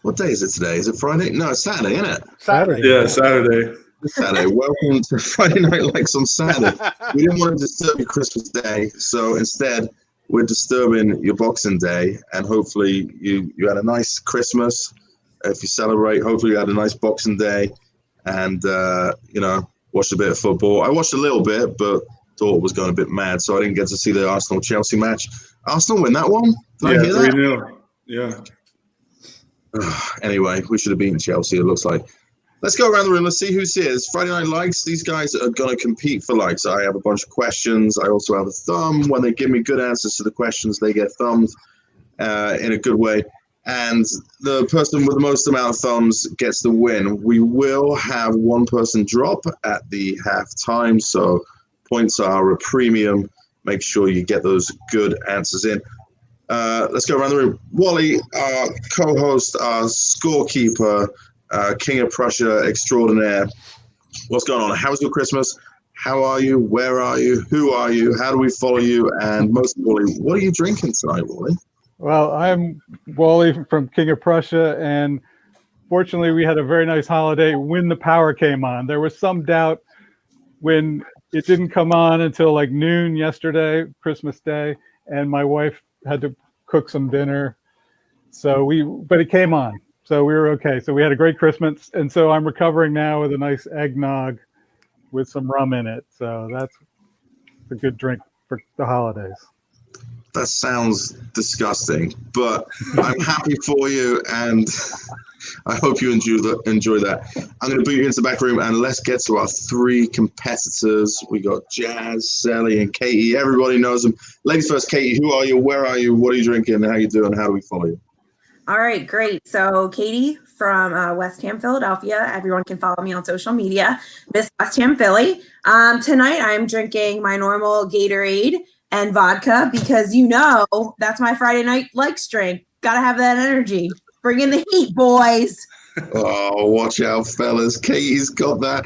What day is it today? Is it Friday? No, it's Saturday, isn't it? Saturday. Yeah, Saturday. Saturday. Welcome to Friday Night Likes on Saturday. We didn't want to disturb your Christmas day, so instead we're disturbing your Boxing Day, and hopefully you had a nice Christmas. If you celebrate, hopefully you had a nice Boxing Day, and watched a bit of football. I watched a little bit, but thought it was going a bit mad, so I didn't get to see the Arsenal-Chelsea match. Arsenal win that one? Did I hear 3-0. Yeah. Anyway, we should have beaten Chelsea, it looks like. Let's go around the room. Let's see who's here. It's Friday Night Likes. These guys are going to compete for likes. I have a bunch of questions. I also have a thumb. When they give me good answers to the questions, they get thumbed in a good way. And the person with the most amount of thumbs gets the win. We will have one person drop at the halftime, so points are a premium. Make sure you get those good answers in. Let's go around the room. Wally, our co-host, our scorekeeper, King of Prussia extraordinaire. What's going on? How's your Christmas? How are you? Where are you? Who are you? How do we follow you? And most importantly, what are you drinking tonight, Wally? Well, I'm Wally from King of Prussia, and fortunately we had a very nice holiday when the power came on. There was some doubt when it didn't come on until like noon yesterday, Christmas Day, and my wife had to cook some dinner. But it came on, so we were okay. So we had a great Christmas, and so I'm recovering now with a nice eggnog with some rum in it. So that's a good drink for the holidays. That sounds disgusting, but I'm happy for you, and I hope you enjoy that. I'm going to boot you into the back room, and let's get to our three competitors. We got Jazz, Celly, and Katie. Everybody knows them. Ladies first, Katie, who are you? Where are you? What are you drinking? How you doing? How do we follow you? All right, great. So Katie from West Ham, Philadelphia. Everyone can follow me on social media. Miss West Ham, Philly. Tonight I'm drinking my normal Gatorade and vodka because that's my Friday Night Likes drink. Gotta have that energy. Bring in the heat, boys. Oh, watch out, fellas. Katie's got that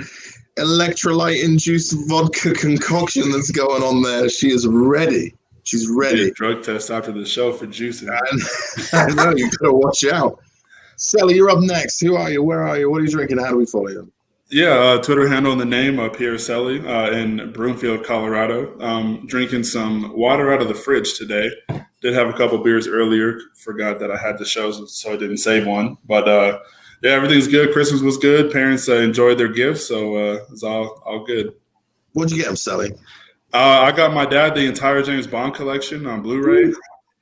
electrolyte-induced vodka concoction that's going on there. She is ready. She's ready. Drug test after the show for juicing. I know, you gotta watch out. Celly, you're up next. Who are you? Where are you? What are you drinking? How do we follow you? Yeah, Twitter handle and the name Pierre Celly in Broomfield, Colorado. Drinking some water out of the fridge today. Did have a couple beers earlier. Forgot that I had the shows, so I didn't save one. But everything's good. Christmas was good. Parents enjoyed their gifts, so it's all good. What'd you get him, Celly? I got my dad the entire James Bond collection on Blu-ray,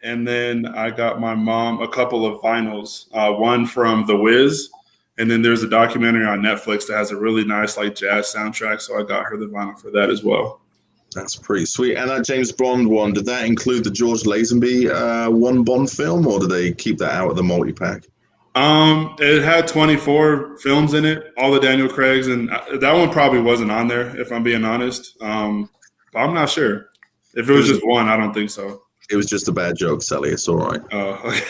and then I got my mom a couple of vinyls. One from The Wiz. And then there's a documentary on Netflix that has a really nice jazz soundtrack. So I got her the vinyl for that as well. That's pretty sweet. And that James Bond one, did that include the George Lazenby one Bond film, or did they keep that out of the multi-pack? It had 24 films in it, all the Daniel Craigs, and that one probably wasn't on there, if I'm being honest. But I'm not sure. If it was just one, I don't think so. It was just a bad joke, Celly. It's all right. Okay.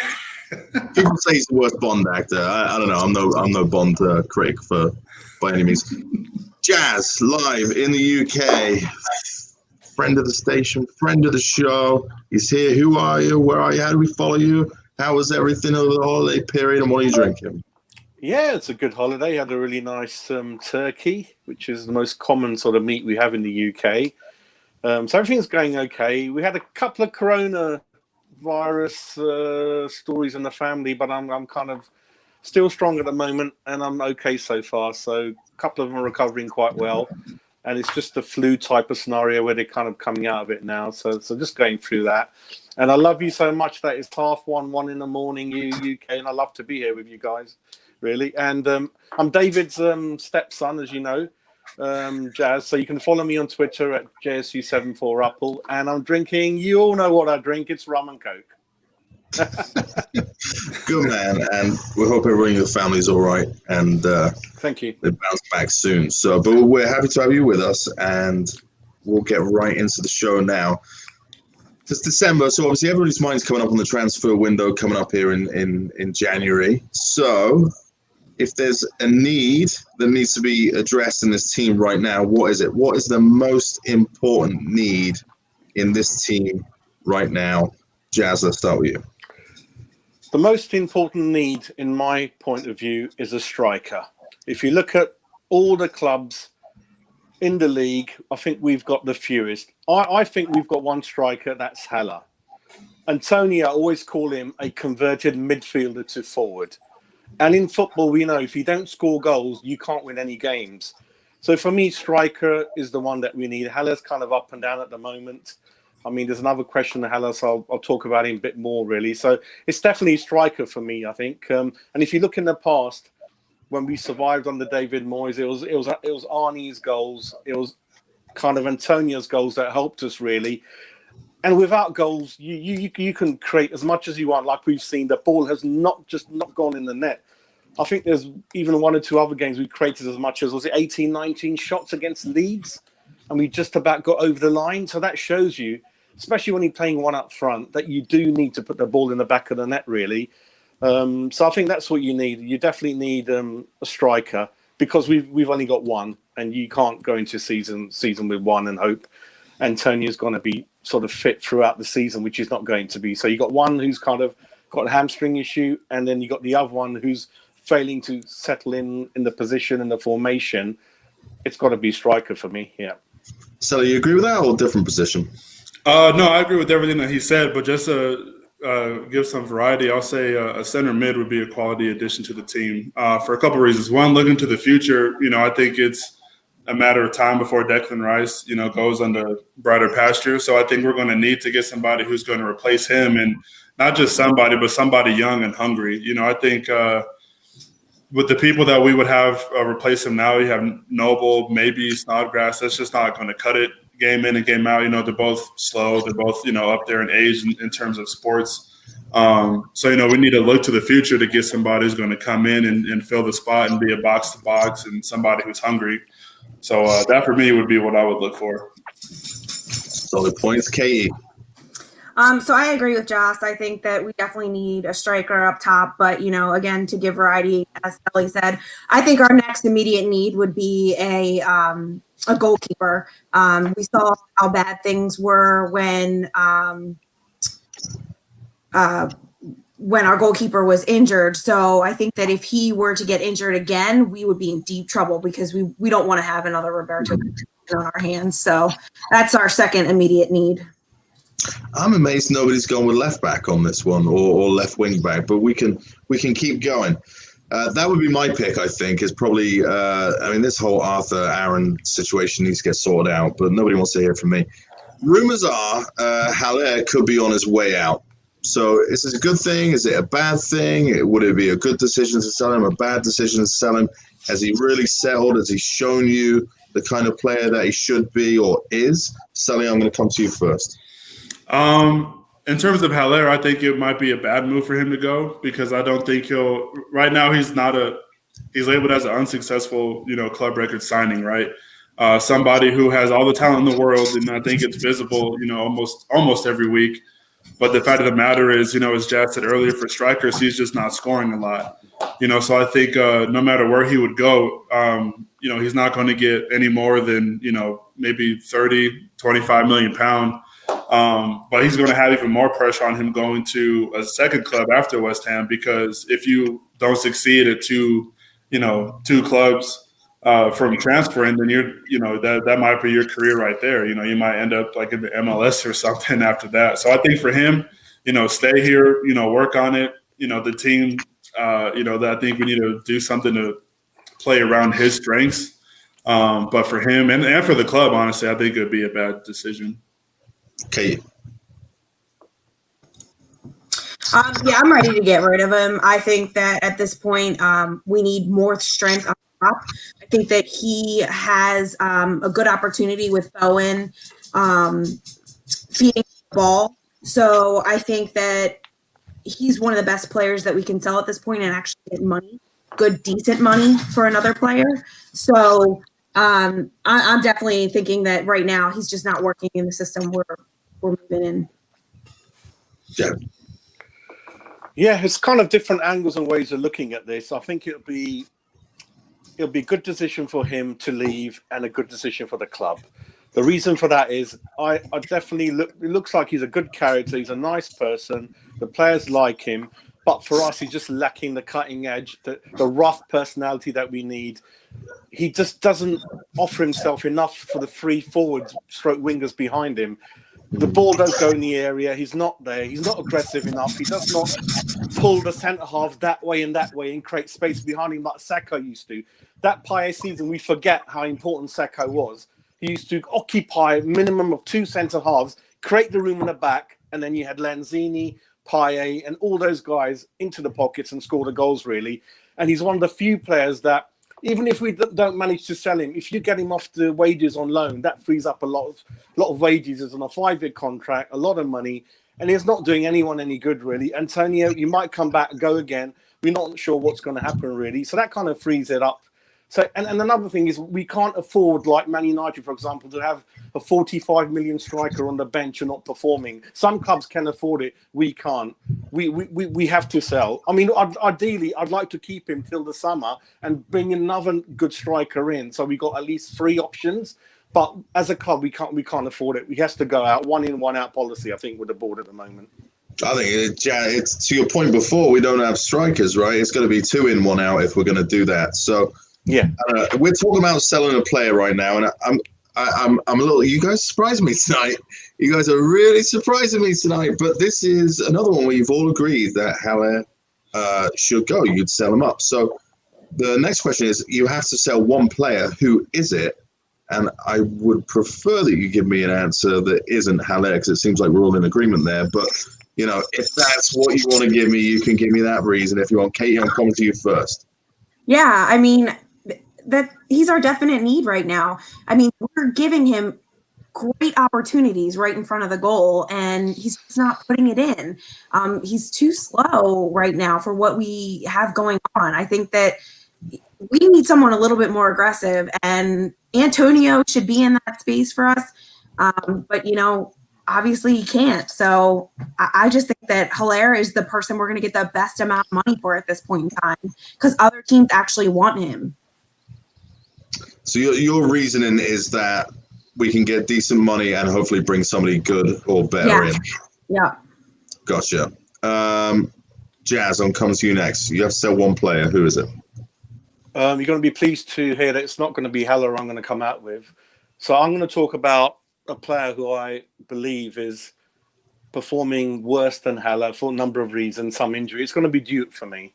People say he's the worst Bond actor. I don't know. I'm no Bond critic by any means. Jazz, live in the UK. Friend of the station, friend of the show. He's here. Who are you? Where are you? How do we follow you? How was everything over the holiday period? And what are you drinking? Yeah, it's a good holiday. Had a really nice turkey, which is the most common sort of meat we have in the UK. So everything's going okay. We had a couple of coronavirus stories in the family, but I'm kind of still strong at the moment, and I'm okay so far. So a couple of them are recovering quite well, and it's just a flu type of scenario where they're kind of coming out of it now. So just going through that. And I love you so much that it's 1:30 in the morning, UK, and I love to be here with you guys, really. And I'm David's stepson, as you know, Jazz. So you can follow me on Twitter at JSU74Apple. And I'm drinking, you all know what I drink, it's rum and Coke. Good man, and we hope everyone in your family's all right, and thank you. They bounce back soon. So, but we're happy to have you with us, and we'll get right into the show now. It's December, so obviously everybody's mind's coming up on the transfer window coming up here in January. So, if there's a need that needs to be addressed in this team right now, what is it? What is the most important need in this team right now? Jazz, let's start with you. The most important need, in my point of view, is a striker. If you look at all the clubs in the league, I think we've got the fewest. I think we've got one striker, that's Haller. Antonio, I always call him a converted midfielder to forward. And in football, we know if you don't score goals, you can't win any games. So for me, striker is the one that we need. Haller's kind of up and down at the moment. I mean, there's another question on Haller, so I'll talk about him a bit more, really. So it's definitely a striker for me, I think. And if you look in the past, when we survived under David Moyes, it was Arnie's goals, it was kind of Antonio's goals that helped us, really. And without goals, you can create as much as you want. Like we've seen, the ball has not gone in the net. I think there's even one or two other games we created as much as, was it 18, 19 shots against Leeds? And we just about got over the line. So that shows you, especially when you're playing one up front, that you do need to put the ball in the back of the net, really. So I think that's what you need. You definitely need a striker, because we've only got one, and you can't go into season with one and hope Antonio's going to be sort of fit throughout the season, which is not going to be. So you got one who's kind of got a hamstring issue, and then you got the other one who's failing to settle in the position and the formation. It's got to be striker for me. Yeah. So you agree with that, or different position? No, I agree with everything that he said, but just to give some variety, I'll say a center mid would be a quality addition to the team for a couple of reasons. One, looking to the future, I think it's a matter of time before Declan Rice, goes under brighter pastures. So I think we're going to need to get somebody who's going to replace him, and not just somebody, but somebody young and hungry. I think with the people that we would have replace him now, you have Noble, maybe Snodgrass. That's just not going to cut it. Game in and game out, they're both slow. They're both, up there in age in terms of sports. So, we need to look to the future to get somebody who's going to come in and fill the spot and be a box-to-box and somebody who's hungry. So that for me would be what I would look for. Solid points. Katie. So I agree with Joss. I think that we definitely need a striker up top. But, again, to give variety, as Celly said, I think our next immediate need would be a goalkeeper. We saw how bad things were when our goalkeeper was injured. So I think that if he were to get injured again, we would be in deep trouble, because we don't want to have another Roberto on our hands. So that's our second immediate need. I'm amazed nobody's gone with left back on this one, or left wing back, but we can keep going. That would be my pick, I think, is probably, this whole Arthur Aaron situation needs to get sorted out, but nobody wants to hear from me. Rumors are Haller could be on his way out. So is this a good thing? Is it a bad thing? Would it be a good decision to sell him, a bad decision to sell him? Has he really settled? Has he shown you the kind of player that he should be or is? Celly, I'm going to come to you first. In terms of Haller, I think it might be a bad move for him to go, because I don't think right now he's labeled as an unsuccessful, club record signing, right? Somebody who has all the talent in the world, and I think it's visible, almost every week. But the fact of the matter is, as Jazz said earlier, for strikers, he's just not scoring a lot. So I think no matter where he would go, he's not going to get any more than, maybe 30, 25 million pound. But he's going to have even more pressure on him going to a second club after West Ham, because if you don't succeed at two clubs from transferring, then that might be your career right there. You might end up like in the MLS or something after that. So I think for him, stay here, work on it. The team, that I think we need to do something to play around his strengths. But for him and for the club, honestly, I think it would be a bad decision. Okay. I'm ready to get rid of him. I think that at this point, we need more strength on top. I think that he has a good opportunity with Bowen feeding the ball. So I think that he's one of the best players that we can sell at this point and actually get money, good, decent money for another player. So I'm definitely thinking that right now he's just not working in the system we're moving in. Yeah, it's kind of different angles and ways of looking at this. I think it'll be a good decision for him to leave and a good decision for the club. The reason for that is I definitely it looks like he's a good character. He's a nice person. The players like him. But for us, he's just lacking the cutting edge, the rough personality that we need. He just doesn't offer himself enough for the three forwards stroke wingers behind him. The ball does go in the area. He's not there. He's not aggressive enough. He does not pull the centre half that way and create space behind him like Sacco used to. That Payet season, we forget how important Sacco was. He used to occupy a minimum of two centre halves, create the room in the back, and then you had Lanzini, Payet, and all those guys into the pockets and score the goals, really. And he's one of the few players that, even if we don't manage to sell him, if you get him off the wages on loan, that frees up a lot of wages. It's on a 5-year contract, a lot of money, and he's not doing anyone any good, really. Antonio, you might come back and go again. We're not sure what's going to happen, really. So that kind of frees it up. So, and another thing is we can't afford, like Man United, for example, to have a 45 million striker on the bench and not performing. Some clubs can afford it. We can't. We have to sell. I mean, ideally, I'd like to keep him till the summer and bring another good striker in. So we got at least 3 options. But as a club, we can't afford it. We has to go out, 1 in, 1 out policy, I think, with the board at the moment. I think it's to your point before, we don't have strikers, right? It's going to be 2 in, 1 out if we're going to do that. So yeah, we're talking about selling a player right now, and I'm a little. You guys surprised me tonight. You guys are really surprising me tonight. But this is another one where you've all agreed that Haller should go. You'd sell him up. So the next question is: you have to sell one player. Who is it? And I would prefer that you give me an answer that isn't Haller, because it seems like we're all in agreement there. But you know, if that's what you want to give me, you can give me that reason. If you want, Katie, I'm coming to you first. Yeah, I mean, that he's our definite need right now. I mean, we're giving him great opportunities right in front of the goal, and he's just not putting it in. He's too slow right now for what we have going on. I think that we need someone a little bit more aggressive, and Antonio should be in that space for us. But, you know, obviously he can't. So I just think that Haller is the person we're going to get the best amount of money for at this point in time, because other teams actually want him. So your reasoning is that we can get decent money and hopefully bring somebody good or better in. Yeah. Gotcha. Jazz, I'm coming to you next. You have to sell one player. Who is it? You're going to be pleased to hear that it's not going to be Haller I'm going to come out with. So I'm going to talk about a player who I believe is performing worse than Haller for a number of reasons, some injury. It's going to be Dupe for me.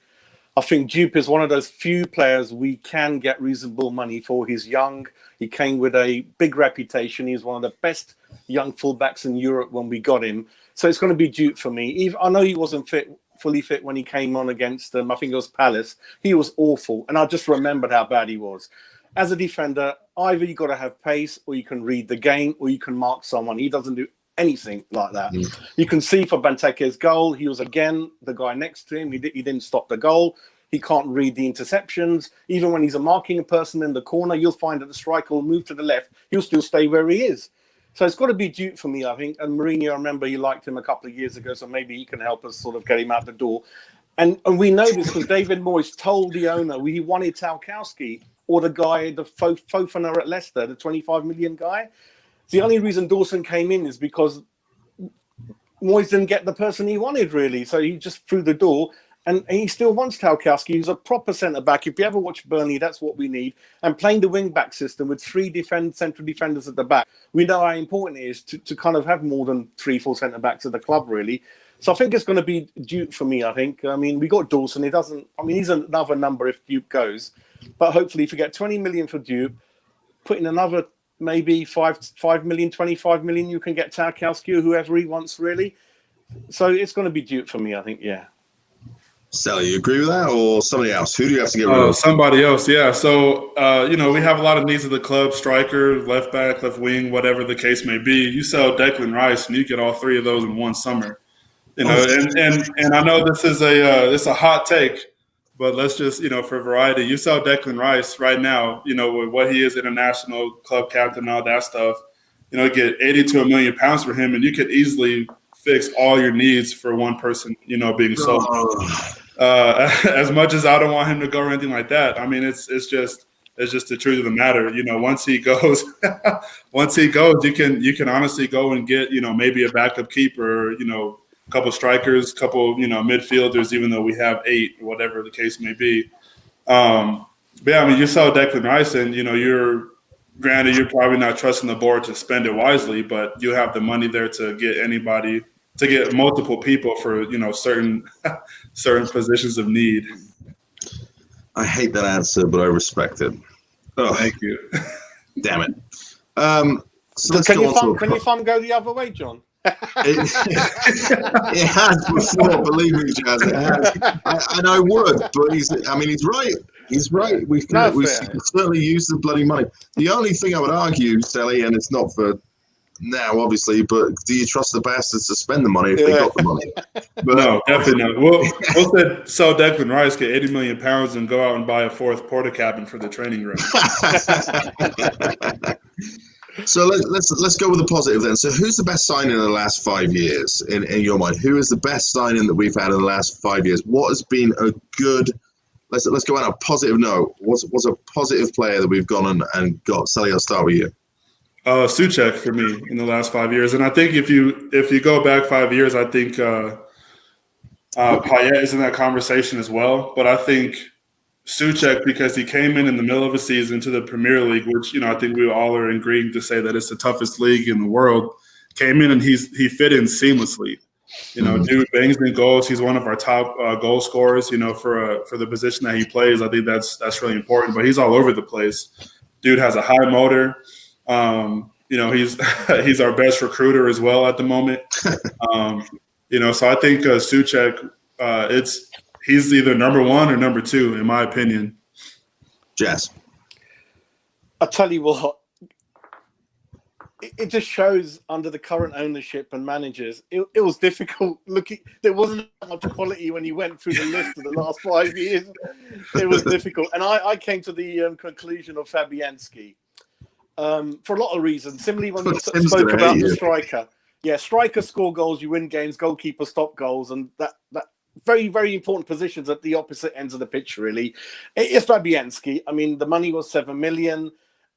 I think Dupe is one of those few players we can get reasonable money for. He's young. He came with a big reputation. He's one of the best young fullbacks in Europe when we got him. So it's going to be Dupe for me. I know he wasn't fully fit when he came on against I think it was Palace. He was awful. And I just remembered how bad he was. As a defender, either you got to have pace, or you can read the game, or you can mark someone. He doesn't do anything like that. You can see for Benteke's goal, he was again the guy next to him. He didn't stop the goal. He can't read the interceptions. Even when he's marking a person in the corner, you'll find that the striker will move to the left. He'll still stay where he is. So it's got to be Duke for me, I think. And Mourinho, I remember he liked him a couple of years ago, so maybe he can help us sort of get him out the door. And we know this because David Moyes told the owner he wanted Tarkowski, or the guy, the Fofana at Leicester, the 25 million guy. The only reason Dawson came in is because Moyes didn't get the person he wanted, really. So he just threw the door. And he still wants Tarkowski. He's a proper centre-back. If you ever watch Burnley, that's what we need. And playing the wing-back system with 3 central defenders at the back, we know how important it is to kind of have more than 3-4 centre-backs at the club, really. So I think it's going to be Duke for me, I think. I mean, we got Dawson. He's another number if Duke goes. But hopefully if you get 20 million for Duke, put in another maybe 5 million, 25 million, you can get Tarkowski or whoever he wants, really. So it's going to be Duke for me, I think, yeah. Celly, you agree with that, or somebody else? Who do you have to get rid of? Somebody else, yeah. So, we have a lot of needs of the club: striker, left back, left wing, whatever the case may be. You sell Declan Rice, and you get all 3 of those in one summer. And I know this is a hot take, but let's just for variety, you sell Declan Rice right now. With what he is, international club captain, and all that stuff. Get 80 to £1 million for him, and you could easily fix all your needs for one person. Being sold. As much as I don't want him to go or anything like that, I mean, it's just the truth of the matter. Once he goes, you can honestly go and get maybe a backup keeper, couple strikers, couple midfielders, even though we have 8, or whatever the case may be. But yeah, I mean, you saw Declan Rice, and you're probably not trusting the board to spend it wisely, but you have the money there to get multiple people for certain positions of need. I hate that answer, but I respect it. Oh, thank you. Damn it. So can your thumb go the other way, John? It has before, believe me, Jazz. It has. And I would, but he's right. He's right. We certainly use the bloody money. The only thing I would argue, Celly, and it's not for now, obviously, but do you trust the bastards to spend the money if they got the money? But no, definitely not. We'll sell Declan Rice, get 80 million pounds, and go out and buy a 4th porta cabin for the training ground. So let's go with the positive then. So who's the best signing in the last 5 years in your mind? Who is the best signing that we've had in the last 5 years? What has been a good? Let's go on a positive note. What's a positive player that we've gone and got? Celly, I'll start with you. Souček for me in the last 5 years, and I think if you go back 5 years, I think Payet is in that conversation as well. But I think Souček, because he came in the middle of a season to the Premier League, which I think we all are agreeing to say that it's the toughest league in the world. Came in and he fit in seamlessly. Dude bangs in goals. He's one of our top goal scorers. For the position that he plays, I think that's really important. But he's all over the place. Dude has a high motor. He's our best recruiter as well at the moment. So I think Souček, he's either number 1 or number 2 in my opinion. Jess, I'll tell you what, it just shows under the current ownership and managers, it was difficult looking. There wasn't much quality when you went through the list of the last 5 years. It was difficult, and I came to the conclusion of Fabianski. For a lot of reasons. Similarly, when we spoke about the striker. Yeah, striker score goals, you win games, goalkeeper stop goals, and that very, very important positions at the opposite ends of the pitch, really. It's Fabianski. I mean, the money was 7 million,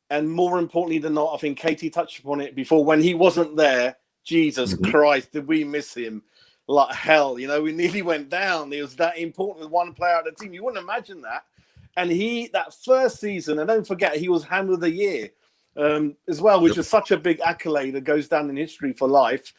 and more importantly than not, I think Katie touched upon it before, when he wasn't there, Jesus Christ, did we miss him like hell. We nearly went down. He was that important with one player of the team. You wouldn't imagine that. And that first season, and don't forget, he was Hammer of the Year. As well, which is such a big accolade that goes down in history for life.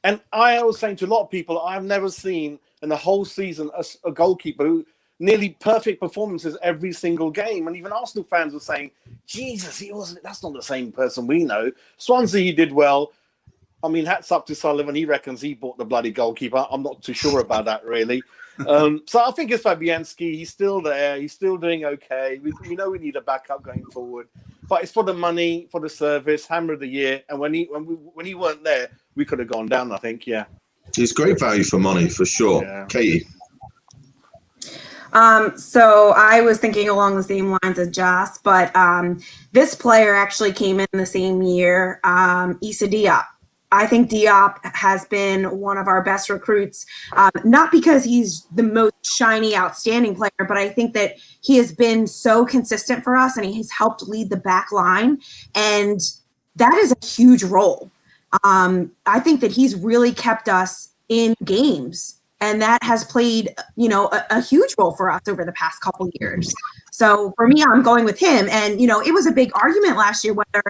And I was saying to a lot of people, I've never seen in the whole season a goalkeeper who nearly perfect performances every single game. And even Arsenal fans were saying, Jesus, that's not the same person we know. Swansea, he did well. I mean, hats up to Sullivan. He reckons he bought the bloody goalkeeper. I'm not too sure about that, really. So I think it's Fabianski. He's still there. He's still doing okay. We know we need a backup going forward. But it's for the money, for the service, Hammer of the Year. And when he weren't there, we could have gone down, I think, yeah. He's great value for money, for sure. Yeah. Katie? So I was thinking along the same lines as Joss, but this player actually came in the same year, Issa Diop. I think Diop has been one of our best recruits, not because he's the most shiny, outstanding player, but I think that he has been so consistent for us and he has helped lead the back line. And that is a huge role. I think that he's really kept us in games, and that has played, a huge role for us over the past couple of years. So for me, I'm going with him. And, it was a big argument last year whether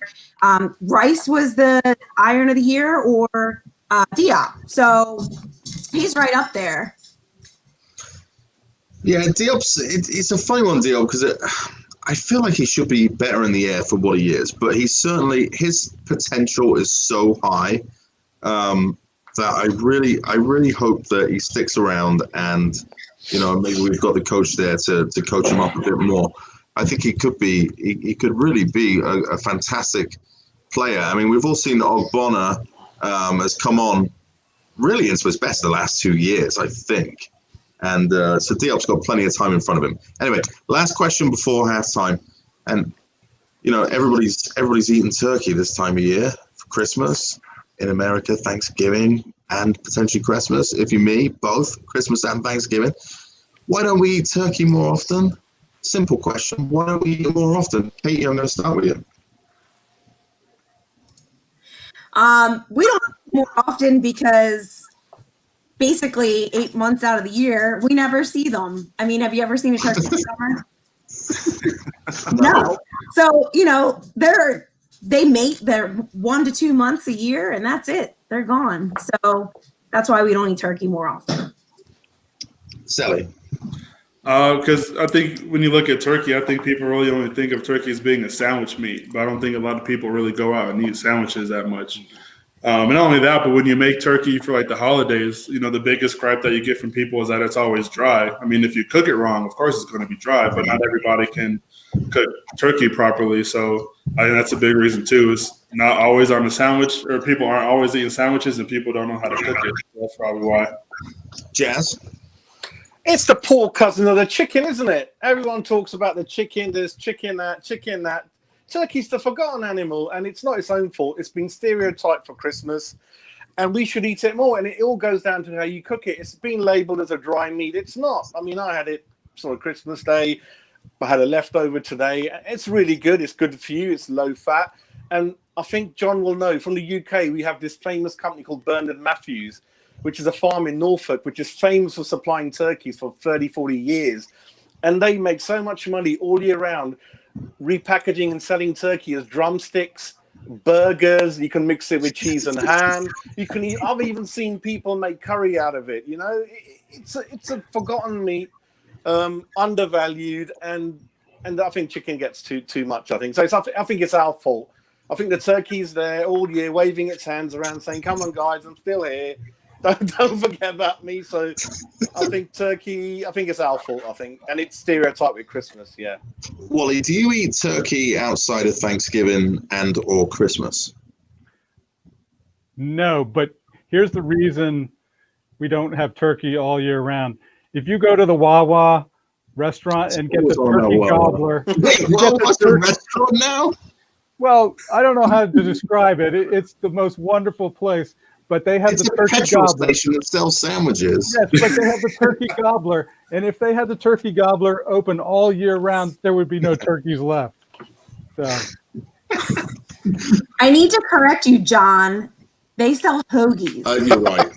Rice was the Iron of the Year or Diop. So he's right up there. Yeah, it's a funny one, Diop, because I feel like he should be better in the air for what he is. But his potential is so high that I really hope that he sticks around, and maybe we've got the coach there to coach him up a bit more. I think he could really be a fantastic player. I mean, we've all seen that Ogbonna has come on really into his best the last 2 years, I think. And so Diop's got plenty of time in front of him. Anyway, last question before halftime. And, everybody's eating turkey this time of year for Christmas. In America, Thanksgiving and potentially Christmas. If you me, both Christmas and Thanksgiving. Why don't we eat turkey more often? Simple question. Why don't we eat it more often? Katie, I'm going to start with you. We don't eat more often because basically 8 months out of the year, we never see them. I mean, have you ever seen a turkey in summer? No. So, they mate their 1 to 2 months a year, and that's it. They're gone. So that's why we don't eat turkey more often. Celly. Because I think when you look at turkey, I think people really only think of turkey as being a sandwich meat, but I don't think a lot of people really go out and eat sandwiches that much. And not only that, but when you make turkey for like the holidays, the biggest gripe that you get from people is that it's always dry. I mean, if you cook it wrong, of course it's going to be dry, but not everybody can cook turkey properly. So I think that's a big reason too, is not always on a sandwich, or people aren't always eating sandwiches and people don't know how to cook it. That's probably why. Jazz? It's the poor cousin of the chicken, isn't it? Everyone talks about the chicken, there's chicken that. Turkey's the forgotten animal, and it's not its own fault. It's been stereotyped for Christmas, and we should eat it more. And it all goes down to how you cook it. It's been labeled as a dry meat. It's not. I mean, I had it Christmas Day. I had a leftover today. It's really good. It's good for you. It's low fat. And I think John will know, from the UK, we have this famous company called Bernard Matthews, which is a farm in Norfolk, which is famous for supplying turkeys for 30, 40 years. And they make so much money all year round, repackaging and selling turkey as drumsticks, burgers. You can mix it with cheese and ham. I've even seen people make curry out of it. It's a forgotten meat, undervalued, and I think chicken gets too much. I think so. I think it's our fault. I think the turkey's there all year, waving its hands around, saying, "Come on, guys, I'm still here. Don't forget about me." So I think turkey, I think it's our fault, and it's stereotyped with Christmas. Yeah. Wally, do you eat turkey outside of Thanksgiving and or Christmas? No, but here's the reason we don't have turkey all year round. If you go to the Wawa restaurant and get the turkey gobbler, wait, Wawa's a restaurant now? Well, I don't know how to describe it. It's the most wonderful place. But they have the turkey gobbler. Station that sells sandwiches. Yes, but they have the turkey gobbler. And if they had the turkey gobbler open all year round, there would be no turkeys left. So I need to correct you, John. They sell hoagies. You're right.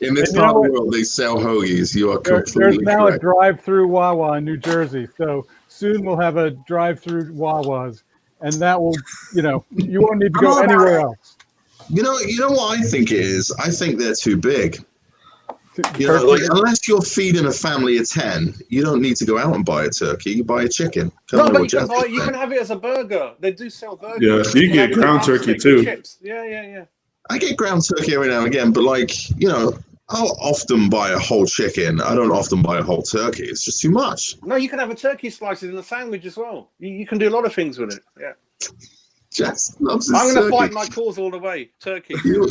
In this part of the world, they sell hoagies. You are completely There's now correct. a drive-through Wawa in New Jersey. So soon we'll have a drive-through Wawas. And that will, you won't need to go anywhere else. You know what I think it is? I think they're too big. Unless you're feeding a family of 10, you don't need to go out and buy a turkey. You buy a chicken. No, but you can have it as a burger. They do sell burgers. Yeah, you can get ground turkey too. Chips. Yeah. I get ground turkey every now and again, but I'll often buy a whole chicken. I don't often buy a whole turkey. It's just too much. No, you can have a turkey slices in a sandwich as well. You can do a lot of things with it. Yeah. Jess loves his I'm going to turkey. fight my cause all the way. Turkey. You're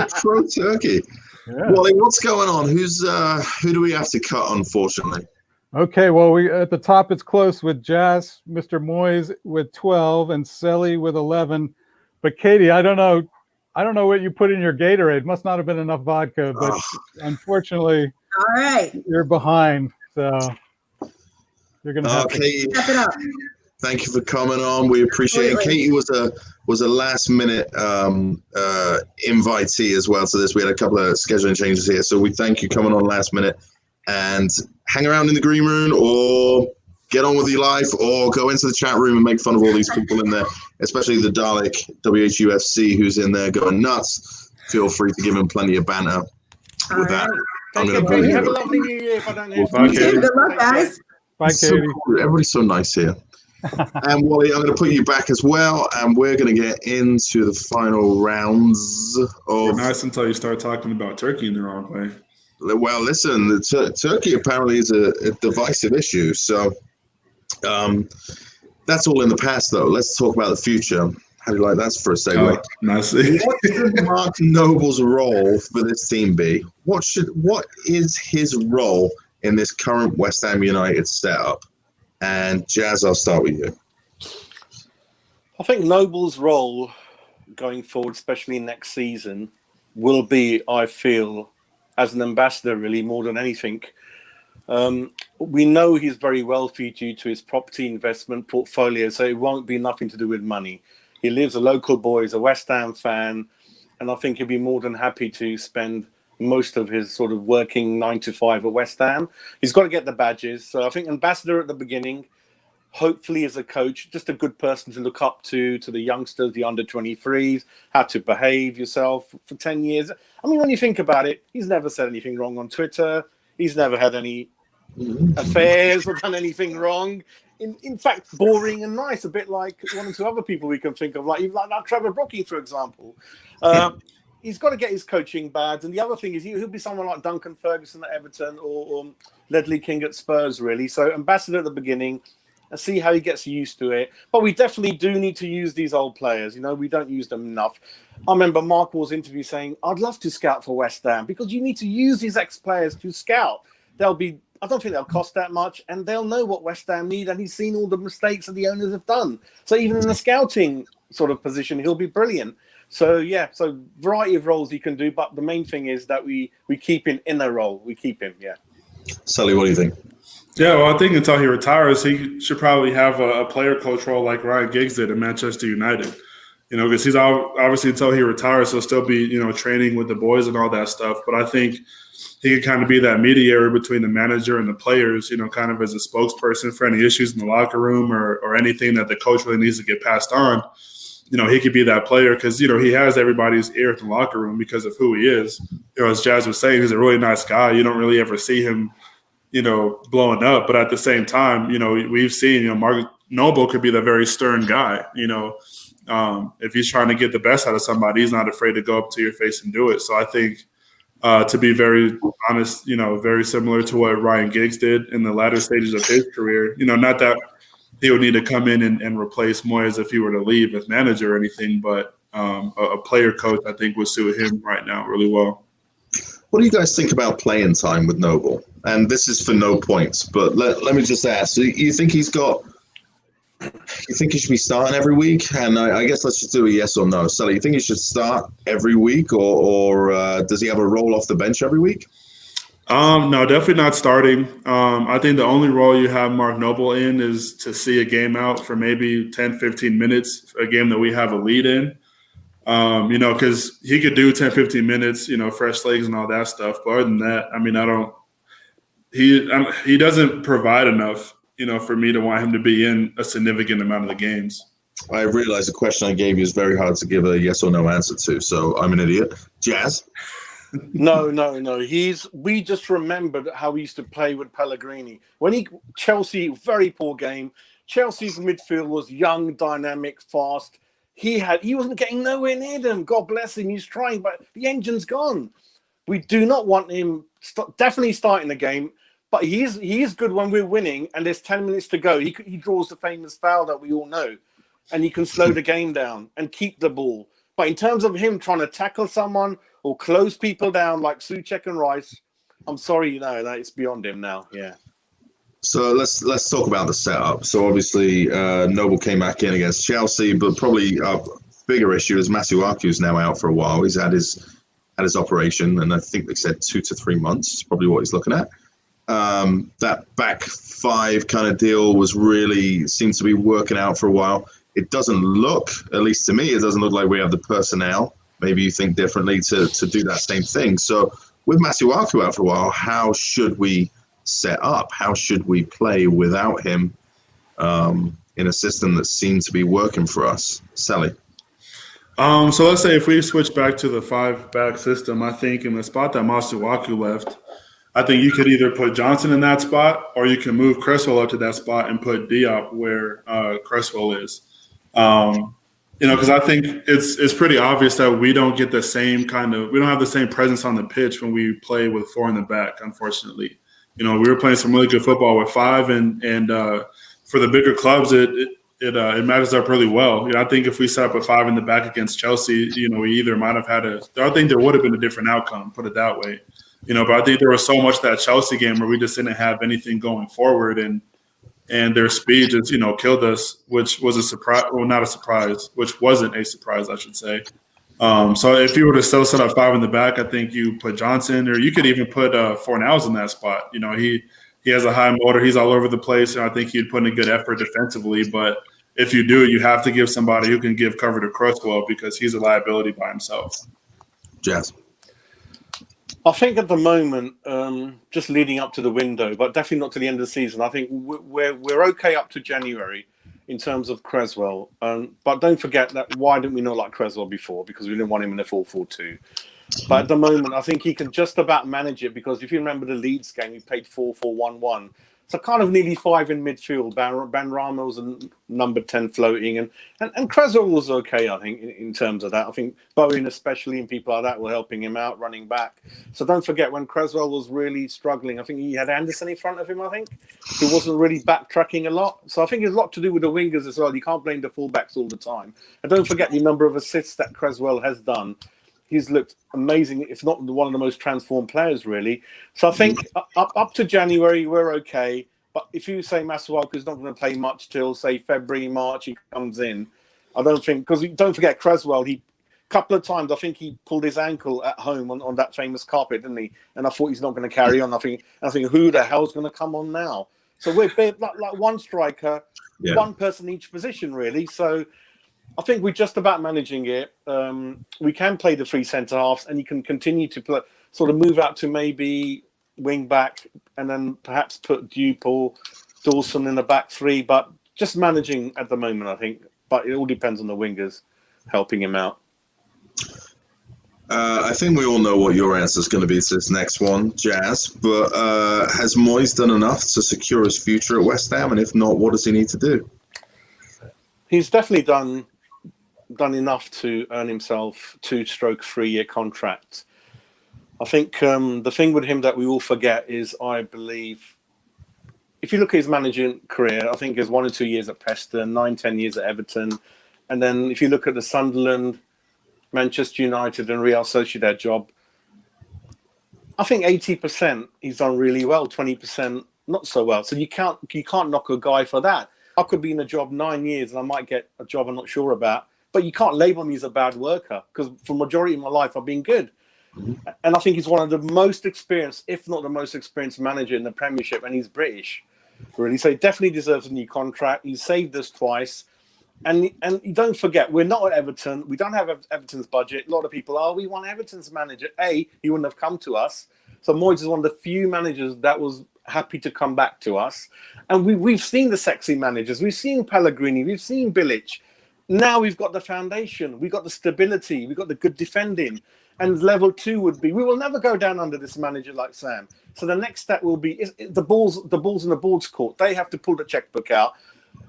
pro turkey. Yeah. Wally, what's going on? Who do we have to cut, unfortunately? Okay, well, we at the top it's close with Jazz, Mr. Moyes with 12, and Celly with 11. But Katie, I don't know what you put in your Gatorade. Must not have been enough vodka, but unfortunately, all right, you're behind. So you're gonna have to step it up. Thank you for coming on. We appreciate it. Katie was a last minute invitee as well to this. We had a couple of scheduling changes here, so we thank you coming on last minute. And hang around in the green room, or get on with your life, or go into the chat room and make fun of all these people in there, especially the Dalek WHUFC who's in there going nuts. Feel free to give him plenty of banter. With that, Thank you. Have a lovely New Year. If I don't hear from you. Good luck, guys. Bye, Katie. Everybody's so nice here. And Wally, I'm going to put you back as well, and we're going to get into the final rounds of. Nice until you start talking about turkey in the wrong way. Well, listen, the turkey apparently is a divisive issue, so that's all in the past, though. Let's talk about the future. How do you like that for a segue? Nice. What should Mark Noble's role for this team be? What is his role in this current West Ham United setup? And Jazz, I'll start with you. I think Noble's role going forward, especially next season, will be, I feel, as an ambassador, really, more than anything. We know he's very wealthy due to his property investment portfolio, so it won't be nothing to do with money. He lives a local boy, he's a West Ham fan, and I think he'll be more than happy to spend most of his sort of working 9 to 5 at West Ham. He's got to get the badges. So I think ambassador at the beginning, hopefully as a coach, just a good person to look up to the youngsters, the under 23s, how to behave yourself for 10 years. I mean, when you think about it, he's never said anything wrong on Twitter. He's never had any affairs or done anything wrong. In fact, boring and nice, a bit like one or two other people we can think of, like Trevor Brooking, for example. He's got to get his coaching badge. And the other thing is he'll be someone like Duncan Ferguson at Everton or Ledley King at Spurs, really. So ambassador at the beginning and see how he gets used to it. But we definitely do need to use these old players. You know, we don't use them enough. I remember Mark Wall's interview saying, I'd love to scout for West Ham because you need to use these ex-players to scout. I don't think they'll cost that much, and they'll know what West Ham need, and he's seen all the mistakes that the owners have done. So even in the scouting sort of position, he'll be brilliant. So, so variety of roles he can do, but the main thing is that we keep him in a role. We keep him, Celly, what do you think? Yeah, well, I think until he retires, he should probably have a player coach role like Ryan Giggs did at Manchester United. You know, because he's obviously until he retires, he'll still be, you know, training with the boys and all that stuff. But I think he could kind of be that mediator between the manager and the players, you know, kind of as a spokesperson for any issues in the locker room or anything that the coach really needs to get passed on. You know, he could be that player because, you know, he has everybody's ear in the locker room because of who he is. You know, as Jazz was saying, he's a really nice guy. You don't really ever see him, you know, blowing up. But at the same time, you know, we've seen, you know, Mark Noble could be the very stern guy, you know. If he's trying to get the best out of somebody, he's not afraid to go up to your face and do it. So I think to be very honest, you know, very similar to what Ryan Giggs did in the latter stages of his career, you know, not that he would need to come in and replace Moyes if he were to leave as manager or anything, but a player coach I think would suit him right now really well. What do you guys think about playing time with Noble? And this is for no points, but let me just ask, so you think he should be starting every week? And I guess let's just do a yes or no. Celly, you think he should start every week or does he have a role off the bench every week? No, definitely not starting. I think the only role you have Mark Noble in is to see a game out for maybe 10, 15 minutes, a game that we have a lead in. You know, because he could do 10, 15 minutes, you know, fresh legs and all that stuff. But other than that, I mean, he doesn't provide enough, you know, for me to want him to be in a significant amount of the games. I realize the question I gave you is very hard to give a yes or no answer to, so I'm an idiot. Jazz? No. We just remembered how he used to play with Pellegrini. Chelsea, very poor game. Chelsea's midfield was young, dynamic, fast. He wasn't getting nowhere near them. God bless him. He's trying, but the engine's gone. We do not want him definitely starting the game. But he is good when we're winning and there's 10 minutes to go. He draws the famous foul that we all know, and he can slow the game down and keep the ball. But in terms of him trying to tackle someone or close people down like Souček and Rice, I'm sorry, you know, that it's beyond him now. Yeah. So let's talk about the setup. So obviously Noble came back in against Chelsea, but probably a bigger issue is Masuaku's now out for a while. He's had his operation, and I think they said 2 to 3 months is probably what he's looking at. That back five kind of deal seems to be working out for a while. It doesn't look, at least to me, it doesn't look like we have the personnel. Maybe you think differently to do that same thing. So with Masuaku out for a while, how should we set up? How should we play without him in a system that seems to be working for us? Celly? So let's say if we switch back to the 5-back system, I think in the spot that Masuaku left, I think you could either put Johnson in that spot or you can move Cresswell up to that spot and put Diop where Cresswell is. You know, because I think it's pretty obvious that we don't get the same we don't have the same presence on the pitch when we play with 4 in the back, unfortunately. You know, we were playing some really good football with 5 and for the bigger clubs, it matches up really well. You know, I think if we set up a 5 in the back against Chelsea, you know, we either might have had I think there would have been a different outcome, put it that way. You know, but I think there was so much that Chelsea game where we just didn't have anything going forward, and their speed just, you know, killed us, which was a surprise. Well, not a surprise, which wasn't a surprise, I should say. So if you were to still set up 5 in the back, I think you put Johnson, or you could even put Fornals in that spot. You know, he has a high motor. He's all over the place, and I think he'd put in a good effort defensively. But if you do, you have to give somebody who can give cover to Cresswell because he's a liability by himself. Jazz. I think at the moment, just leading up to the window, but definitely not to the end of the season. I think we're okay up to January in terms of Creswell. But don't forget that why didn't we not like Creswell before? Because we didn't want him in the 4-4-2. But at the moment, I think he can just about manage it because if you remember the Leeds game, he played 4-4-1-1. So kind of nearly 5 in midfield. Ben Rama was a number 10 floating. And Creswell was okay, I think, in terms of that. I think Bowen especially and people like that were helping him out, running back. So don't forget when Creswell was really struggling, I think he had Anderson in front of him, I think. He wasn't really backtracking a lot. So I think it's a lot to do with the wingers as well. You can't blame the fullbacks all the time. And don't forget the number of assists that Creswell has done. He's looked amazing, if not one of the most transformed players, really. So I think up to January, we're okay. But if you say Masuaku's not going to play much till, say, February, March, he comes in, I don't think... Because don't forget, Creswell, a couple of times, I think he pulled his ankle at home on that famous carpet, didn't he? And I thought he's not going to carry on. I think, who the hell's going to come on now? So we're like one striker, one person in each position, really. So... I think we're just about managing it. We can play the 3 centre halves, and you can continue to play, sort of move out to maybe wing back, and then perhaps put Dupe or Dawson in the back 3. But just managing at the moment, I think. But it all depends on the wingers helping him out. I think we all know what your answer is going to be to this next one, Jazz. But has Moyes done enough to secure his future at West Ham? And if not, what does he need to do? He's definitely done enough to earn himself 2-3 year contract. I think the thing with him that we all forget is, I believe, if you look at his managing career, I think there's 1 or 2 years at Preston, 9-10 years at Everton, and then if you look at the Sunderland, Manchester United, and Real Sociedad job, I think 80% he's done really well, 20% not so well. So you can't knock a guy for that. I could be in a job 9 years and I might get a job I'm not sure about. But you can't label me as a bad worker because for the majority of my life, I've been good. And I think he's one of the most experienced, if not the most experienced manager in the Premiership, and he's British, really. So he definitely deserves a new contract. He's saved us twice. And you don't forget, we're not at Everton. We don't have Everton's budget. A lot of people, we want Everton's manager. He wouldn't have come to us. So Moyes is one of the few managers that was happy to come back to us. And we've seen the sexy managers. We've seen Pellegrini. We've seen Bilic. Now we've got the foundation, we've got the stability, we've got the good defending. And level 2 would be, we will never go down under this manager like Sam. So the next step will be the balls in the board's court. They have to pull the checkbook out.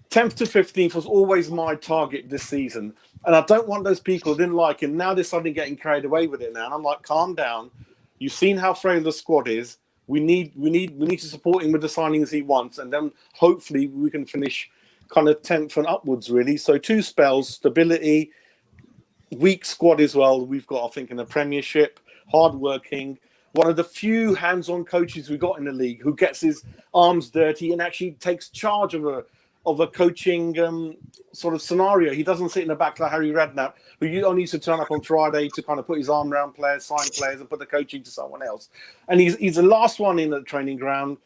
10th to 15th was always my target this season. And I don't want those people who didn't like him. Now they're suddenly getting carried away with it now. And I'm like, calm down. You've seen how frail the squad is. We need to support him with the signings he wants. And then hopefully we can finish kind of 10th and upwards, really. So 2 spells, stability, weak squad as well. We've got, I think, in the Premiership, hardworking. One of the few hands-on coaches we got in the league who gets his arms dirty and actually takes charge of a coaching sort of scenario. He doesn't sit in the back like Harry Redknapp, who only used to turn up on Friday to kind of put his arm around players, sign players, and put the coaching to someone else. And he's the last one in the training ground.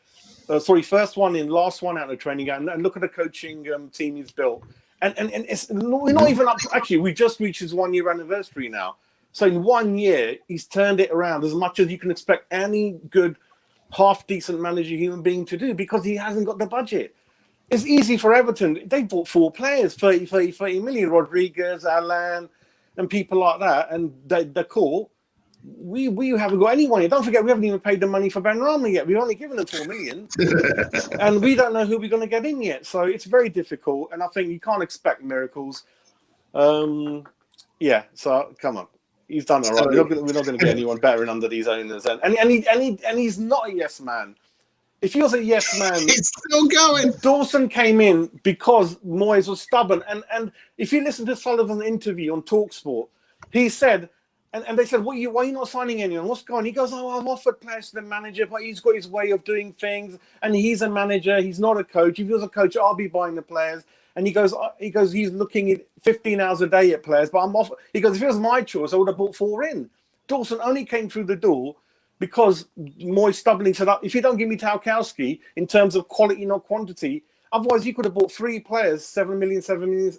First one in, last one out of the training ground. And look at the coaching team he's built. And we're not even up. Actually, we just reached his 1 year anniversary now. So in 1 year, he's turned it around as much as you can expect any good, half decent manager, human being to do, because he hasn't got the budget. It's easy for Everton. They bought 4 players, 30 million, Rodriguez, Alan, and people like that. And they're cool. We haven't got anyone yet. Don't forget, we haven't even paid the money for Ben Rama yet. We've only given them 4 million. And we don't know who we're going to get in yet. So it's very difficult. And I think you can't expect miracles. So come on. He's done all right. We're not going to get anyone better in under these owners. And he's not a yes man. If he was a yes man, it's still going. Dawson came in because Moyes was stubborn. And if you listen to Sullivan's interview on TalkSport, he said, and they said, why are you not signing anyone? What's going on? He goes, I've offered players to the manager, but he's got his way of doing things. And he's a manager. He's not a coach. If he was a coach, I'll be buying the players. And he goes, he's looking at 15 hours a day at players, but I'm off. He goes, if it was my choice, I would have brought 4 in. Dawson only came through the door because Moyes stubbornly said, if you don't give me Tarkowski in terms of quality, not quantity, otherwise you could have bought 3 players, 7 million,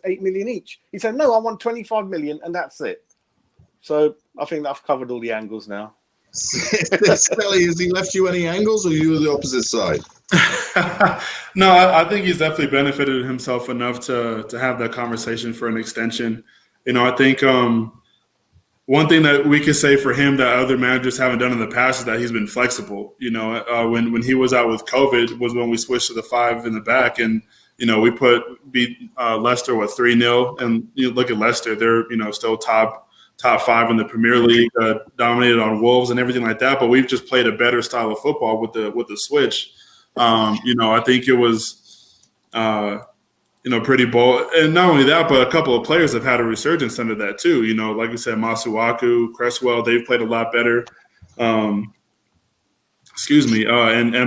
8 million each. He said, no, I want 25 million, and that's it. So I think that I've covered all the angles now. Celly, has he left you any angles, or you the opposite side? No, I think he's definitely benefited himself enough to have that conversation for an extension. I think one thing that we could say for him that other managers haven't done in the past is that he's been flexible. When he was out with COVID was when we switched to the 5 in the back, and we beat Leicester 3-0, and you look at Leicester, they're still top 5 in the Premier League, dominated on Wolves and everything like that. But we've just played a better style of football with the switch. I think it was pretty bold. And not only that, but a couple of players have had a resurgence under that too. Like you said, Masuaku, Cresswell, they've played a lot better. And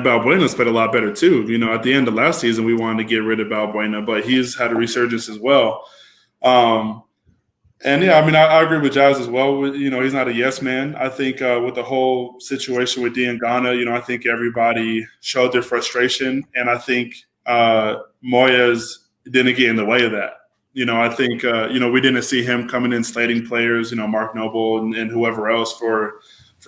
Balbuena's played a lot better too. At the end of last season, we wanted to get rid of Balbuena, but he's had a resurgence as well. And yeah, I agree with Jazz as well. He's not a yes man. I think with the whole situation with Diangana, I think everybody showed their frustration, and I think Moyes didn't get in the way of that. I think we didn't see him coming in slating players, Mark Noble and whoever else for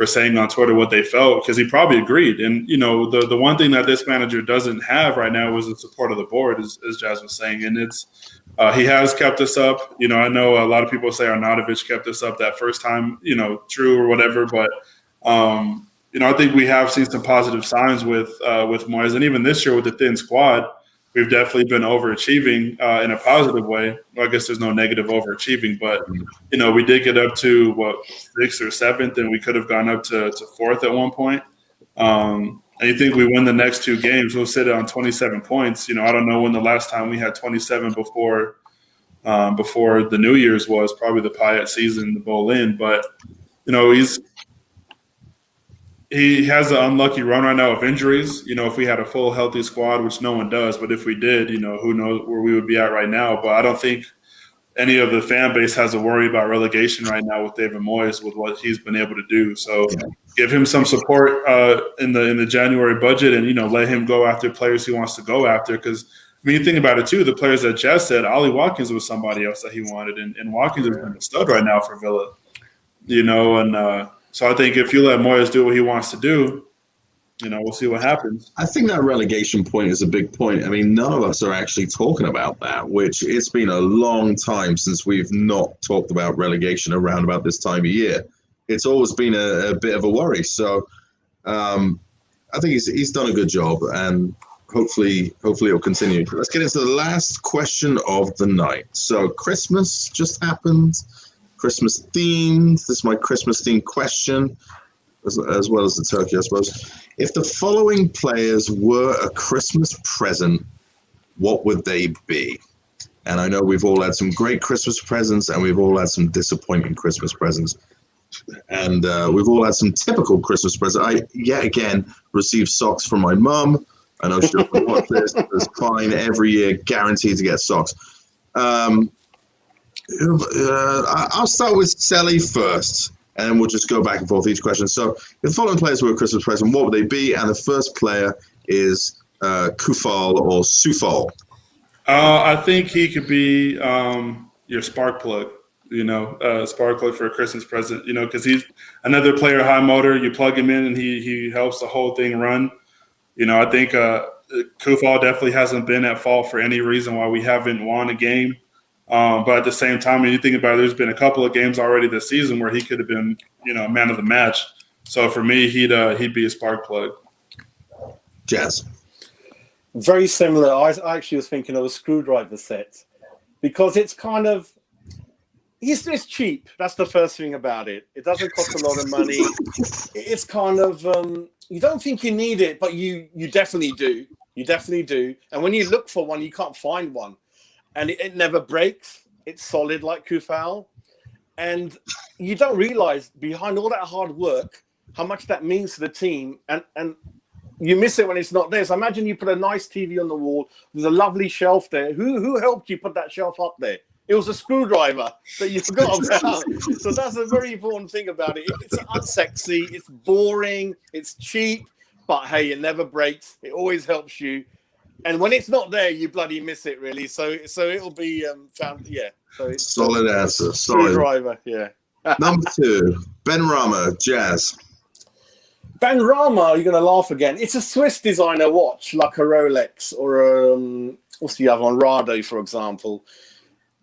saying on Twitter what they felt, because he probably agreed. And the one thing that this manager doesn't have right now is the support of the board, as Jazz was saying, and it's. He has kept us up. I know a lot of people say Arnautovic kept us up that first time, true or whatever. But, I think we have seen some positive signs with Moyes. And even this year with the thin squad, we've definitely been overachieving in a positive way. Well, I guess there's no negative overachieving. But, we did get up to, 6th or 7th, and we could have gone up to 4th at one point. And you think we win the next 2 games, we'll sit on 27 points. I don't know when the last time we had 27 before the New Year's was, probably the Payet season, the Bolin. But, he has an unlucky run right now of injuries. If we had a full healthy squad, which no one does, but if we did, who knows where we would be at right now. But I don't think any of the fan base has to worry about relegation right now with David Moyes, with what he's been able to do. So give him some support in the January budget, and let him go after players he wants to go after. Because you think about it too, the players that Jess said, Ollie Watkins was somebody else that he wanted, and Watkins is a stud right now for Villa. And so I think if you let Moyes do what he wants to do, we'll see what happens. I think that relegation point is a big point. None of us are actually talking about that, which it's been a long time since we've not talked about relegation around about this time of year. It's always been a bit of a worry. So I think he's done a good job, and hopefully it'll continue. Let's get into the last question of the night. So Christmas just happened, Christmas themed. This is my Christmas themed question, as well as the turkey, I suppose. If the following players were a Christmas present, what would they be? And I know we've all had some great Christmas presents, and we've all had some disappointing Christmas presents. And we've all had some typical Christmas presents. I, yet again, received socks from my mum. I know she'll watch this. It's fine. Every year, guaranteed to get socks. I'll start with Celly first, and we'll just go back and forth each question. So, if the following players were a Christmas present, what would they be? And the first player is Kufal or Sufal. I think he could be your spark plug. Spark plug for a Christmas present. Because he's another player, high motor. You plug him in, and he helps the whole thing run. I think Kufal definitely hasn't been at fault for any reason why we haven't won a game. But at the same time, when you think about it, there's been a couple of games already this season where he could have been, man of the match. So for me, he'd be a spark plug. Jazz. Very similar. I actually was thinking of a screwdriver set, because it's kind of it's cheap. That's the first thing about it. It doesn't cost a lot of money. It's kind of you don't think you need it, but you definitely do. You definitely do. And when you look for one, you can't find one. And it never breaks. It's solid like Kufal. And you don't realize behind all that hard work how much that means to the team. And you miss it when it's not there. So imagine you put a nice TV on the wall. There's a lovely shelf there. Who helped you put that shelf up there? It was a screwdriver that you forgot about. So that's a very important thing about it. It's unsexy. It's boring. It's cheap. But hey, it never breaks. It always helps you. And when it's not there, you bloody miss it, really. So it'll be found. Yeah. So solid answer. Solid driver. Yeah. Number 2, Ben Rama, Jazz. Ben Rama, you're going to laugh again. It's a Swiss designer watch, like a Rolex or what's the other one, Rado, for example.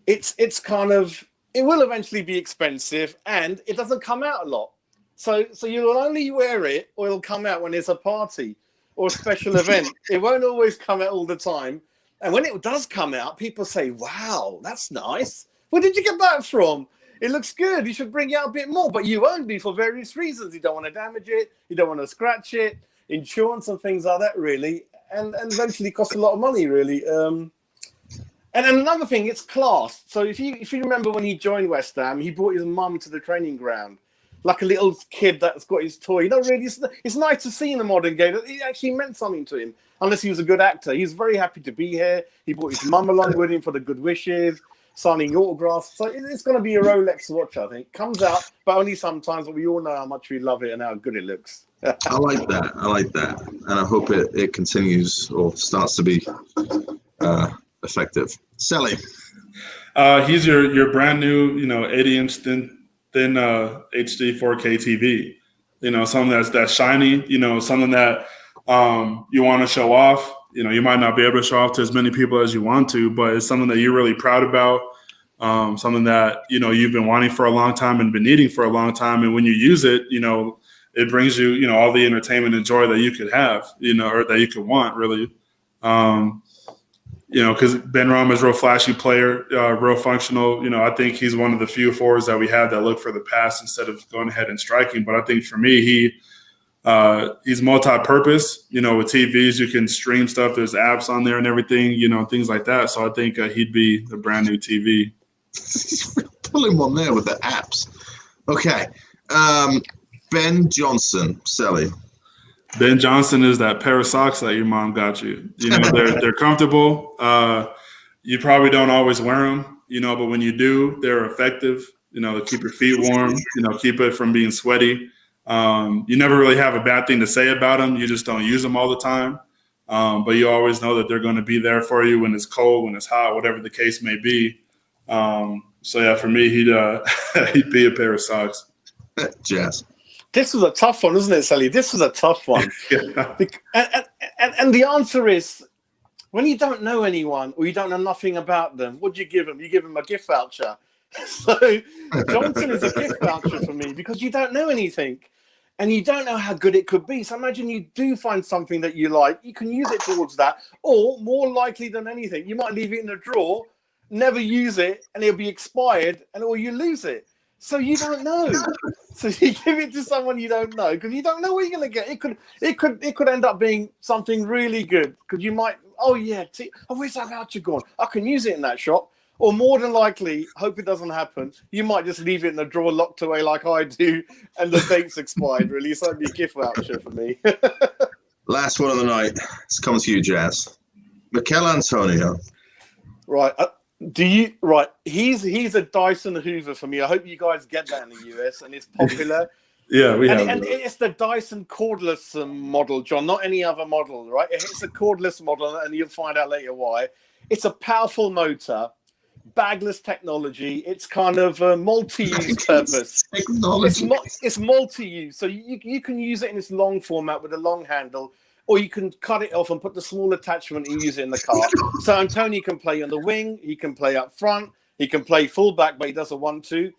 It's kind of, it will eventually be expensive, and it doesn't come out a lot. So you'll only wear it, or it'll come out when there's a party or a special event. It won't always come out all the time. And when it does come out, people say, wow, that's nice. Where did you get that from? It looks good. You should bring it out a bit more, but you won't be for various reasons. You don't want to damage it. You don't want to scratch it. Insurance and things like that, really. And eventually costs a lot of money, really. And then another thing, it's class. So if you remember when he joined West Ham, he brought his mum to the training ground, like a little kid that's got his toy. You know, really, it's nice to see in the modern game that it actually meant something to him, unless he was a good actor. He's very happy to be here. He brought his mum along with him for the good wishes, signing autographs. So it's going to be a Rolex watch, I think. Comes out, but only sometimes, but we all know how much we love it and how good it looks. I like that. And I hope it continues or starts to be effective. Celly. He's your brand new, 80-inch thin HD 4K TV. Something that's shiny, something that you want to show off. You might not be able to show off to as many people as you want to, but it's something that you're really proud about, something that, you've been wanting for a long time and been needing for a long time. And when you use it, it brings you, all the entertainment and joy that you could have, or that you could want, really. Because Ben Rama is a real flashy player, real functional. I think he's one of the few forwards that we have that look for the pass instead of going ahead and striking. But I think for me, he's multi-purpose. With TVs, you can stream stuff. There's apps on there and everything, things like that. So I think he'd be the brand new TV. Pulling one there with the apps. Okay. Ben Johnson, Celly. Ben Johnson is that pair of socks that your mom got you. They're comfortable. You probably don't always wear them, but when you do, they're effective. Keep your feet warm. Keep it from being sweaty. You never really have a bad thing to say about them. You just don't use them all the time. But you always know that they're going to be there for you when it's cold, when it's hot, whatever the case may be. So yeah, for me, he'd be a pair of socks. Jazz. This was a tough one, isn't it, Celly? This was a tough one. Yeah. And the answer is, when you don't know anyone or you don't know nothing about them, what do you give them? You give them a gift voucher. So Johnson is a gift voucher for me because you don't know anything and you don't know how good it could be. So imagine you do find something that you like. You can use it towards that, or more likely than anything, you might leave it in a drawer, never use it, and it'll be expired, or you lose it. So you don't know. So you give it to someone you don't know because you don't know what you're going to get. It could end up being something really good because you might. Where's that voucher gone? I can use it in that shop. Or more than likely, hope it doesn't happen. You might just leave it in a drawer locked away like I do, and the date's expired. Really, so it'd be a gift voucher for me. Last one of the night. It's coming to you, Jazz. Mikel Antonio. Right. He's a Dyson Hoover for me. I hope you guys get that in the US and it's popular. Yeah, we have. And it's the Dyson cordless model, John, not any other model, right? It's a cordless model, and you'll find out later why. It's a powerful motor, bagless technology. It's kind of a multi-use purpose. It's multi-use, so you can use it in its long format with a long handle, or you can cut it off and put the small attachment and use it in the car. So Antonio can play on the wing, he can play up front, he can play fullback, but he doesn't want to.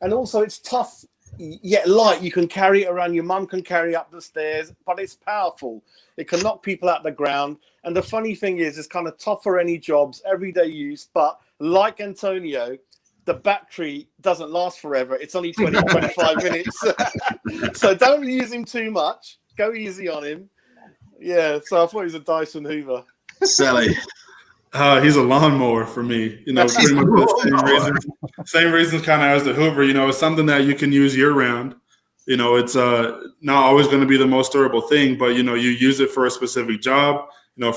And also it's tough yet light. You can carry it around, your mum can carry up the stairs, but it's powerful. It can knock people out the ground. And the funny thing is, it's kind of tough for any jobs, everyday use, but like Antonio, the battery doesn't last forever. It's only 20, 25 minutes. So don't use him too much. Go easy on him. Yeah, so I thought he was a Dyson Hoover. Celly. He's a lawnmower for me. Pretty much the same reasons kind of as the Hoover. It's something that you can use year round. It's not always going to be the most durable thing, but you use it for a specific job.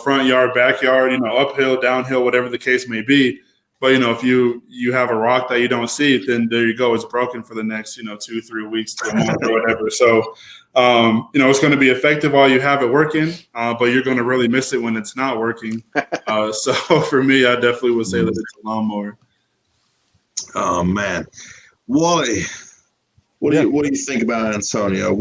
Front yard, backyard. Uphill, downhill, whatever the case may be. But if you have a rock that you don't see, then there you go. It's broken for the next 2-3 weeks to a month or whatever. So it's going to be effective while you have it working, but you're going to really miss it when it's not working. So for me, I definitely would say that it's a lawnmower. Oh man, Wally, what do you think about Antonio?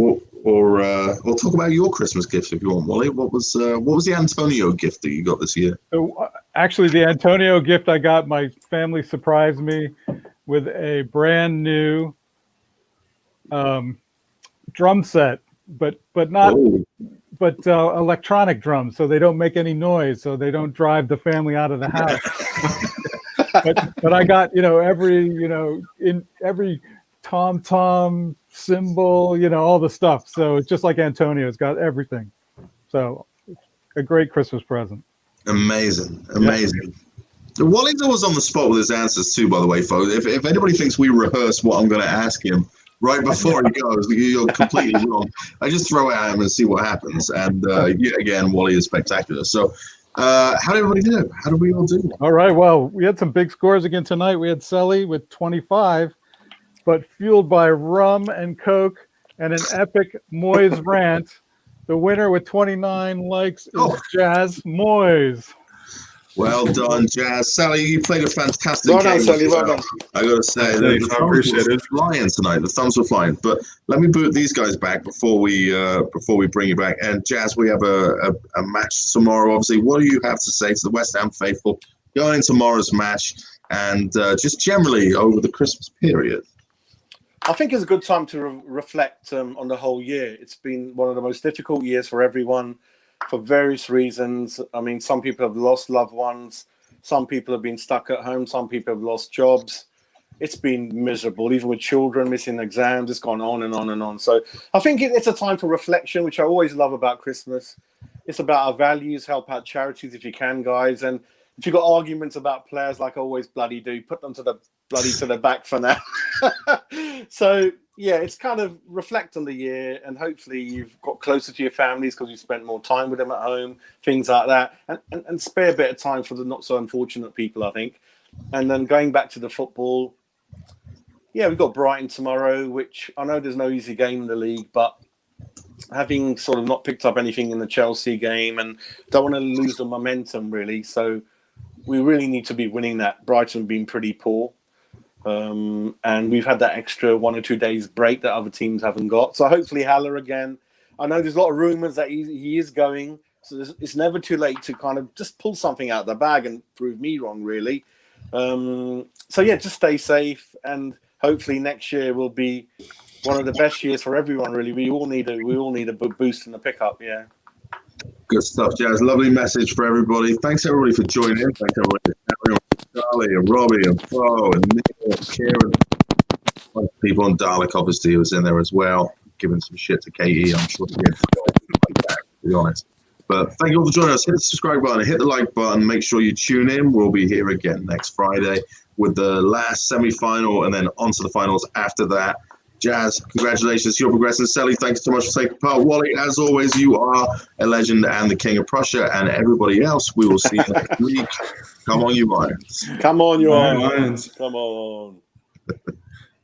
or talk about your Christmas gift if you want, Wally. What was the Antonio gift that you got this year? So, actually, the Antonio gift I got, my family surprised me with a brand new drum set, but not electronic drums, so they don't make any noise, so they don't drive the family out of the house. but I got in every tom cymbal, all the stuff. So it's just like Antonio's got everything. So a great Christmas present. Amazing. Wally's always on the spot with his answers too, by the way, folks. If anybody thinks we rehearse what I'm going to ask him right before he goes, you're completely wrong. I just throw it at him and see what happens. And yet again, Wally is spectacular. So how did everybody do? How did we all do? All right. Well, we had some big scores again tonight. We had Celly with 25, but fueled by rum and Coke and an epic Moyes rant. The winner with 29 likes is Jazz Moyes. Well done, Jazz. Sally, you played a fantastic game. Well done, Sally. Well done. I got to say, the thumbs were flying tonight. The thumbs were flying. But let me boot these guys back before we bring you back. And Jazz, we have a match tomorrow. Obviously, what do you have to say to the West Ham faithful going into tomorrow's match and just generally over the Christmas period? I think it's a good time to reflect on the whole year. It's been one of the most difficult years for everyone, for various reasons. I mean, some people have lost loved ones. Some people have been stuck at home. Some people have lost jobs. It's been miserable, even with children missing exams. It's gone on and on and on. So I think it's a time for reflection, which I always love about Christmas. It's about our values, help out charities if you can, guys. And if you've got arguments about players, like I always bloody do, put them to the back for now. So yeah, it's kind of reflect on the year, and hopefully you've got closer to your families because you spent more time with them at home, things like that, and spare a bit of time for the not so unfortunate people, I think. And then going back to the football, yeah, we've got Brighton tomorrow, which I know there's no easy game in the league, but having sort of not picked up anything in the Chelsea game and don't want to lose the momentum really, so we really need to be winning that. Brighton have been pretty poor. And we've had that extra 1 or 2 days break that other teams haven't got. So hopefully Haller again. I know there's a lot of rumours that he is going. So it's never too late to kind of just pull something out of the bag and prove me wrong, really. So yeah, just stay safe. And hopefully next year will be one of the best years for everyone, really. We all need a boost in the pickup, yeah. Good stuff, Jazz. Lovely message for everybody. Thanks, everybody, for joining in. Thanks, everybody. Charlie and Robbie and Bo and Nick and Kieran. People on Dalek, obviously, was in there as well, giving some shit to Katie. I'm sure to be honest. But thank you all for joining us. Hit the subscribe button, hit the like button. Make sure you tune in. We'll be here again next Friday with the last semi-final and then on to the finals after that. Jazz, congratulations. You're progressing. Celly, thanks so much for taking part. Wally, as always, you are a legend and the king of Prussia. And everybody else, we will see you next week. Come on, you Lions. Come on, you Lions. Come on.